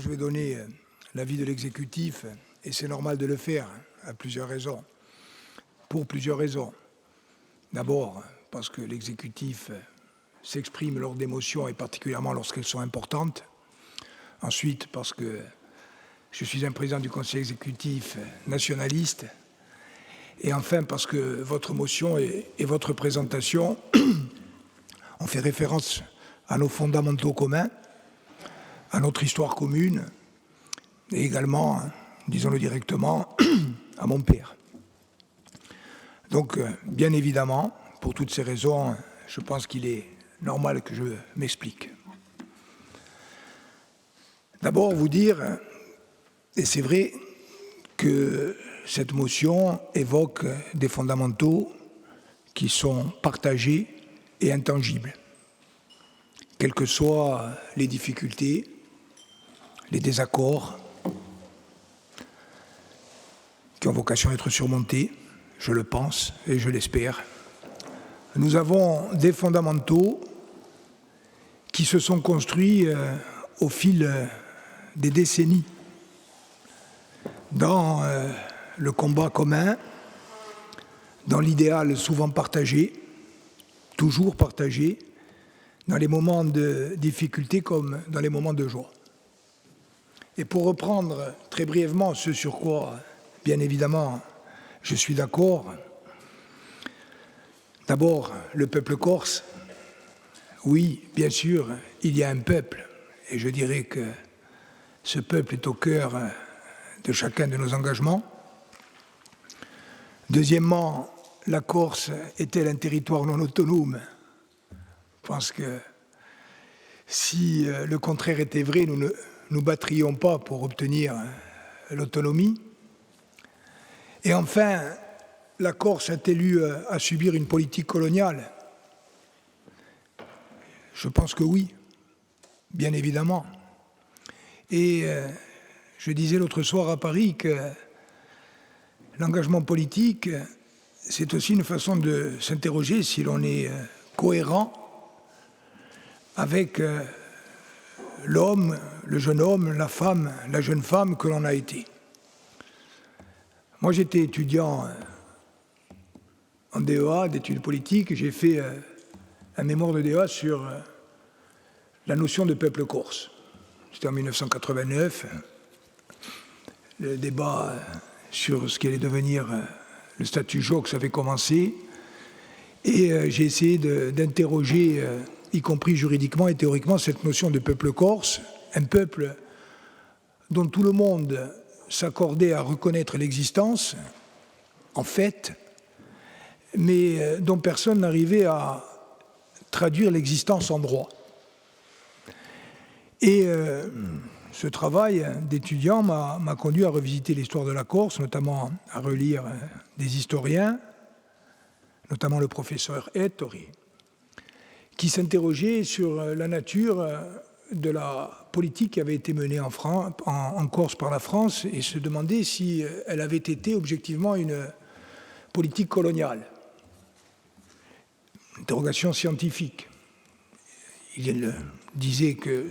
Je vais donner l'avis de l'exécutif, et c'est normal de le faire, à plusieurs raisons. Pour plusieurs raisons. D'abord, parce que l'exécutif s'exprime lors des motions, et particulièrement lorsqu'elles sont importantes. Ensuite, parce que je suis un président du Conseil exécutif nationaliste. Et enfin, parce que votre motion et votre présentation ont fait référence à nos fondamentaux communs, à notre histoire commune, et également, disons-le directement, à mon père. Donc, bien évidemment, pour toutes ces raisons, je pense qu'il est normal que je m'explique. D'abord, vous dire, et c'est vrai que cette motion évoque des fondamentaux qui sont partagés et intangibles, quelles que soient les difficultés, les désaccords, qui ont vocation à être surmontés, je le pense et je l'espère. Nous avons des fondamentaux qui se sont construits au fil des décennies dans le combat commun, dans l'idéal souvent partagé, toujours partagé, dans les moments de difficulté comme dans les moments de joie. Et pour reprendre très brièvement ce sur quoi, bien évidemment, je suis d'accord, d'abord, le peuple corse, oui, bien sûr, il y a un peuple, et je dirais que ce peuple est au cœur de chacun de nos engagements. Deuxièmement, la Corse est-elle un territoire non autonome? Je pense que si le contraire était vrai, nous ne nous battrions pas pour obtenir l'autonomie. Et enfin, la Corse a-t-elle eu à subir une politique coloniale? Je pense que oui, bien évidemment. Et je disais l'autre soir à Paris que l'engagement politique, c'est aussi une façon de s'interroger si l'on est cohérent avec l'homme, le jeune homme, la femme, la jeune femme que l'on a été. Moi, j'étais étudiant en DEA, d'études politiques, j'ai fait un mémoire de DEA sur la notion de peuple corse. C'était en 1989. Le débat sur ce qui allait devenir le statut JOX avait commencé. Et j'ai essayé d'interroger, y compris juridiquement et théoriquement, cette notion de peuple corse, un peuple dont tout le monde s'accordait à reconnaître l'existence, en fait, mais dont personne n'arrivait à traduire l'existence en droit. Et ce travail d'étudiant m'a conduit à revisiter l'histoire de la Corse, notamment à relire des historiens, notamment le professeur Ettori, qui s'interrogeait sur la nature de la politique qui avait été menée en Corse par la France et se demandait si elle avait été objectivement une politique coloniale. Interrogation scientifique. Il disait que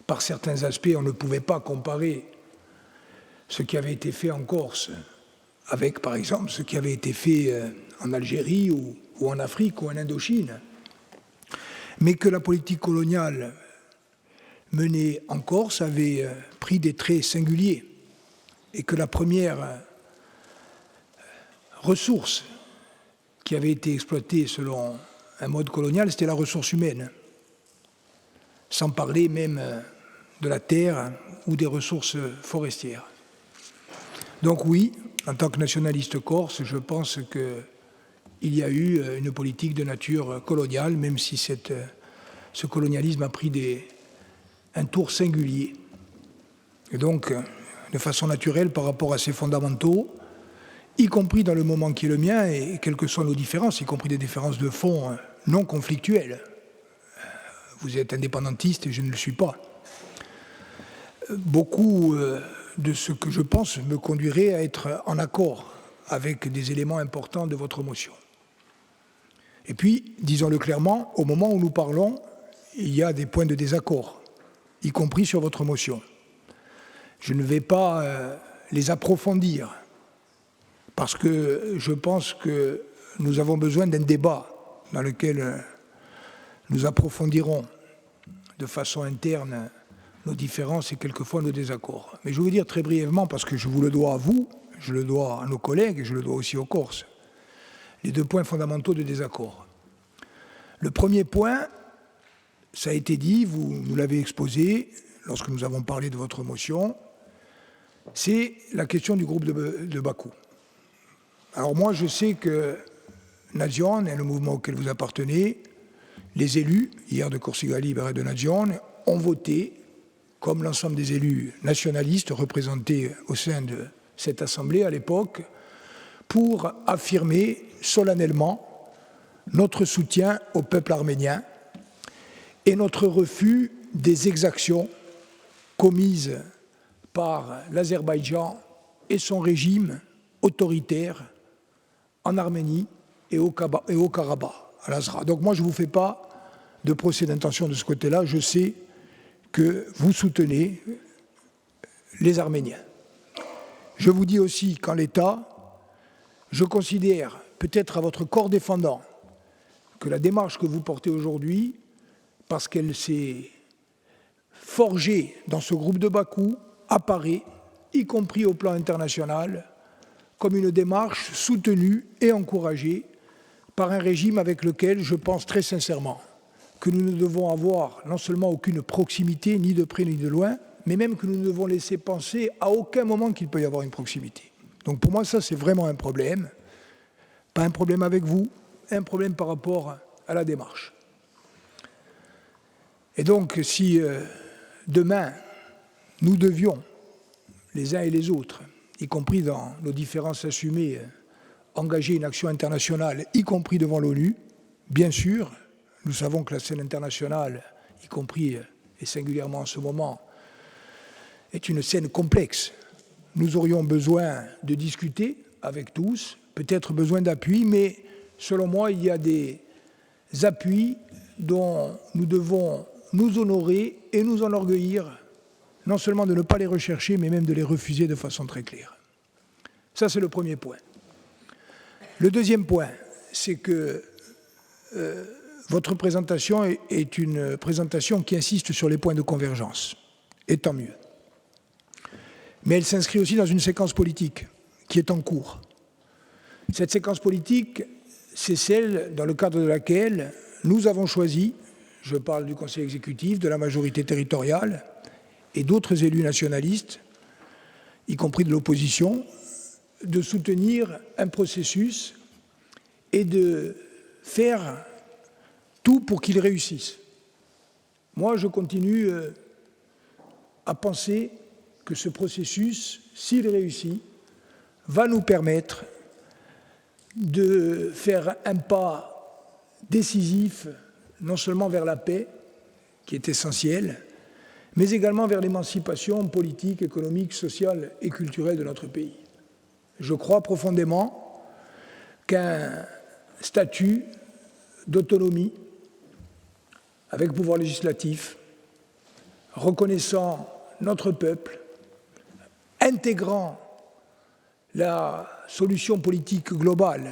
par certains aspects, on ne pouvait pas comparer ce qui avait été fait en Corse avec, par exemple, ce qui avait été fait en Algérie ou en Afrique ou en Indochine, mais que la politique coloniale menée en Corse avait pris des traits singuliers et que la première ressource qui avait été exploitée selon un mode colonial, c'était la ressource humaine, sans parler même de la terre ou des ressources forestières. Donc oui, en tant que nationaliste corse, je pense qu'il y a eu une politique de nature coloniale, même si ce colonialisme a pris un tour singulier. Et donc, de façon naturelle, par rapport à ces fondamentaux, y compris dans le moment qui est le mien, et quelles que soient nos différences, y compris des différences de fond non conflictuelles. Vous êtes indépendantiste et je ne le suis pas. Beaucoup de ce que je pense me conduirait à être en accord avec des éléments importants de votre motion. Et puis, disons-le clairement, au moment où nous parlons, il y a des points de désaccord, y compris sur votre motion. Je ne vais pas les approfondir, parce que je pense que nous avons besoin d'un débat dans lequel nous approfondirons de façon interne nos différences et quelquefois nos désaccords. Mais je vais vous dire très brièvement, parce que je vous le dois à vous, je le dois à nos collègues et je le dois aussi aux Corses, les 2 points fondamentaux de désaccord. Le premier point, ça a été dit, vous nous l'avez exposé lorsque nous avons parlé de votre motion, c'est la question du groupe de Bakou. Alors moi, je sais que Nazione et le mouvement auquel vous appartenez, les élus, hier de Corsica Libera et de Nazione, ont voté, comme l'ensemble des élus nationalistes représentés au sein de cette Assemblée à l'époque, pour affirmer solennellement notre soutien au peuple arménien et notre refus des exactions commises par l'Azerbaïdjan et son régime autoritaire en Arménie et au Karabakh, à l'Azra. Donc moi, je ne vous fais pas de procès d'intention de ce côté-là. Je sais que vous soutenez les Arméniens. Je vous dis aussi qu'en l'état, je considère, peut-être à votre corps défendant, que la démarche que vous portez aujourd'hui, parce qu'elle s'est forgée dans ce groupe de Bakou, apparaît, y compris au plan international, comme une démarche soutenue et encouragée par un régime avec lequel je pense très sincèrement que nous ne devons avoir non seulement aucune proximité, ni de près ni de loin, mais même que nous ne devons laisser penser à aucun moment qu'il peut y avoir une proximité. Donc pour moi, ça, c'est vraiment un problème. Pas un problème avec vous, un problème par rapport à la démarche. Et donc, si demain, nous devions, les uns et les autres, y compris dans nos différences assumées, engager une action internationale, y compris devant l'ONU, bien sûr, nous savons que la scène internationale, y compris et singulièrement en ce moment, est une scène complexe. Nous aurions besoin de discuter avec tous, peut-être besoin d'appui, mais selon moi, il y a des appuis dont nous devons nous honorer et nous enorgueillir, non seulement de ne pas les rechercher, mais même de les refuser de façon très claire. Ça, c'est le premier point. Le deuxième point, c'est que votre présentation est une présentation qui insiste sur les points de convergence, et tant mieux. Mais elle s'inscrit aussi dans une séquence politique qui est en cours. Cette séquence politique, c'est celle dans le cadre de laquelle nous avons choisi, je parle du Conseil exécutif, de la majorité territoriale et d'autres élus nationalistes, y compris de l'opposition, de soutenir un processus et de faire tout pour qu'il réussisse. Moi, je continue à penser que ce processus, s'il réussit, va nous permettre de faire un pas décisif, non seulement vers la paix, qui est essentielle, mais également vers l'émancipation politique, économique, sociale et culturelle de notre pays. Je crois profondément qu'un statut d'autonomie avec pouvoir législatif, reconnaissant notre peuple, intégrant la solution politique globale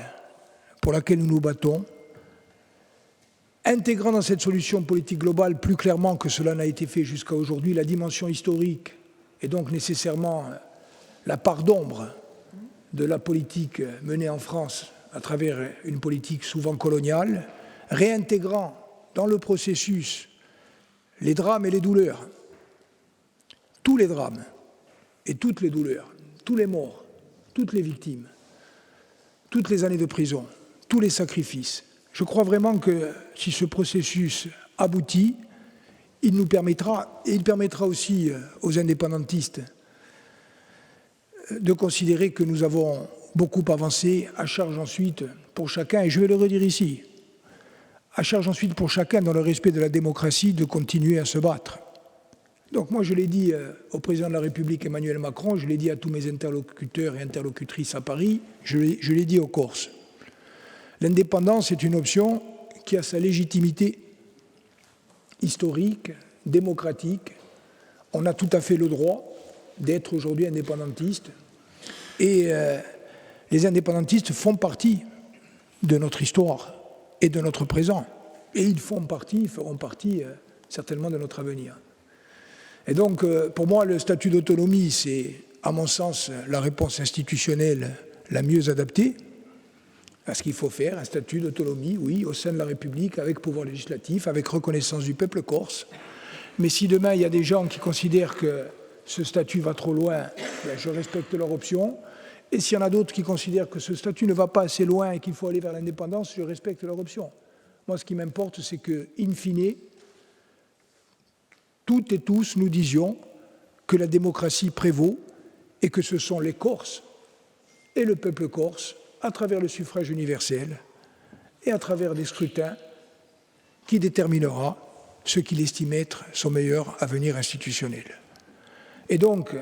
pour laquelle nous nous battons, intégrant dans cette solution politique globale plus clairement que cela n'a été fait jusqu'à aujourd'hui la dimension historique et donc nécessairement la part d'ombre de la politique menée en France à travers une politique souvent coloniale, réintégrant dans le processus les drames et les douleurs, tous les drames et toutes les douleurs, tous les morts, toutes les victimes, toutes les années de prison, tous les sacrifices. Je crois vraiment que si ce processus aboutit, il nous permettra, et il permettra aussi aux indépendantistes de considérer que nous avons beaucoup avancé, à charge ensuite pour chacun, et je vais le redire ici, à charge ensuite pour chacun, dans le respect de la démocratie, de continuer à se battre. Donc moi, je l'ai dit au président de la République, Emmanuel Macron, je l'ai dit à tous mes interlocuteurs et interlocutrices à Paris, je l'ai dit aux Corses. L'indépendance est une option qui a sa légitimité historique, démocratique. On a tout à fait le droit d'être aujourd'hui indépendantistes. Et les indépendantistes font partie de notre histoire et de notre présent. Et ils feront partie certainement de notre avenir. Et donc, pour moi, le statut d'autonomie, c'est, à mon sens, la réponse institutionnelle la mieux adaptée à ce qu'il faut faire, un statut d'autonomie, oui, au sein de la République, avec pouvoir législatif, avec reconnaissance du peuple corse. Mais si demain, il y a des gens qui considèrent que ce statut va trop loin, ben, je respecte leur option. Et s'il y en a d'autres qui considèrent que ce statut ne va pas assez loin et qu'il faut aller vers l'indépendance, je respecte leur option. Moi, ce qui m'importe, c'est que, in fine, toutes et tous, nous disions que la démocratie prévaut et que ce sont les Corses et le peuple corse, à travers le suffrage universel et à travers des scrutins, qui déterminera ce qu'il estime être son meilleur avenir institutionnel. Et donc,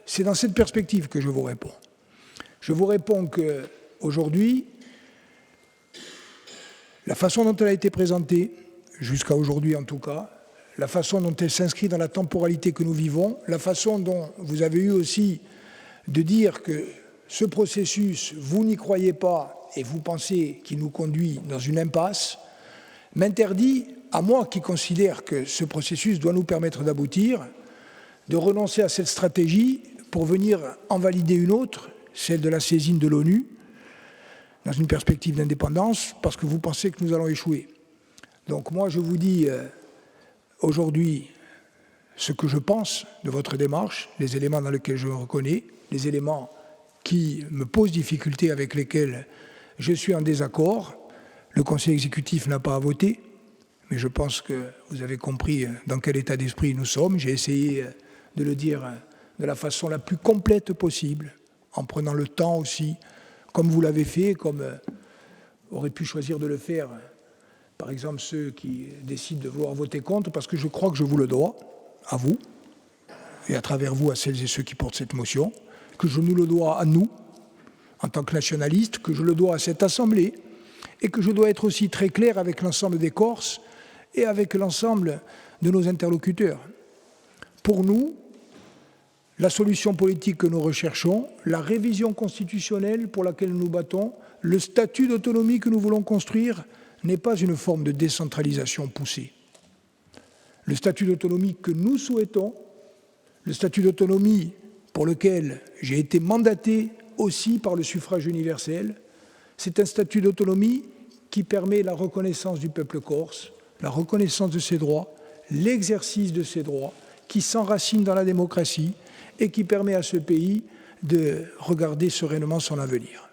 c'est dans cette perspective que je vous réponds. Je vous réponds qu'aujourd'hui, la façon dont elle a été présentée, jusqu'à aujourd'hui en tout cas, la façon dont elle s'inscrit dans la temporalité que nous vivons, la façon dont vous avez eu aussi de dire que ce processus, vous n'y croyez pas et vous pensez qu'il nous conduit dans une impasse, m'interdit, à moi qui considère que ce processus doit nous permettre d'aboutir, de renoncer à cette stratégie pour venir en valider une autre, celle de la saisine de l'ONU, dans une perspective d'indépendance, parce que vous pensez que nous allons échouer. Donc moi, je vous dis aujourd'hui ce que je pense de votre démarche, les éléments dans lesquels je me reconnais, les éléments qui me posent difficulté, avec lesquels je suis en désaccord. Le Conseil exécutif n'a pas à voter, mais je pense que vous avez compris dans quel état d'esprit nous sommes. J'ai essayé de le dire de la façon la plus complète possible, en prenant le temps aussi, comme vous l'avez fait, comme auraient pu choisir de le faire, par exemple, ceux qui décident de vouloir voter contre, parce que je crois que je vous le dois, à vous, et à travers vous, à celles et ceux qui portent cette motion, que je nous le dois à nous, en tant que nationalistes, que je le dois à cette Assemblée, et que je dois être aussi très clair avec l'ensemble des Corses et avec l'ensemble de nos interlocuteurs. Pour nous, la solution politique que nous recherchons, la révision constitutionnelle pour laquelle nous nous battons, le statut d'autonomie que nous voulons construire, n'est pas une forme de décentralisation poussée. Le statut d'autonomie que nous souhaitons, le statut d'autonomie pour lequel j'ai été mandaté aussi par le suffrage universel, c'est un statut d'autonomie qui permet la reconnaissance du peuple corse, la reconnaissance de ses droits, l'exercice de ses droits, qui s'enracine dans la démocratie et qui permet à ce pays de regarder sereinement son avenir.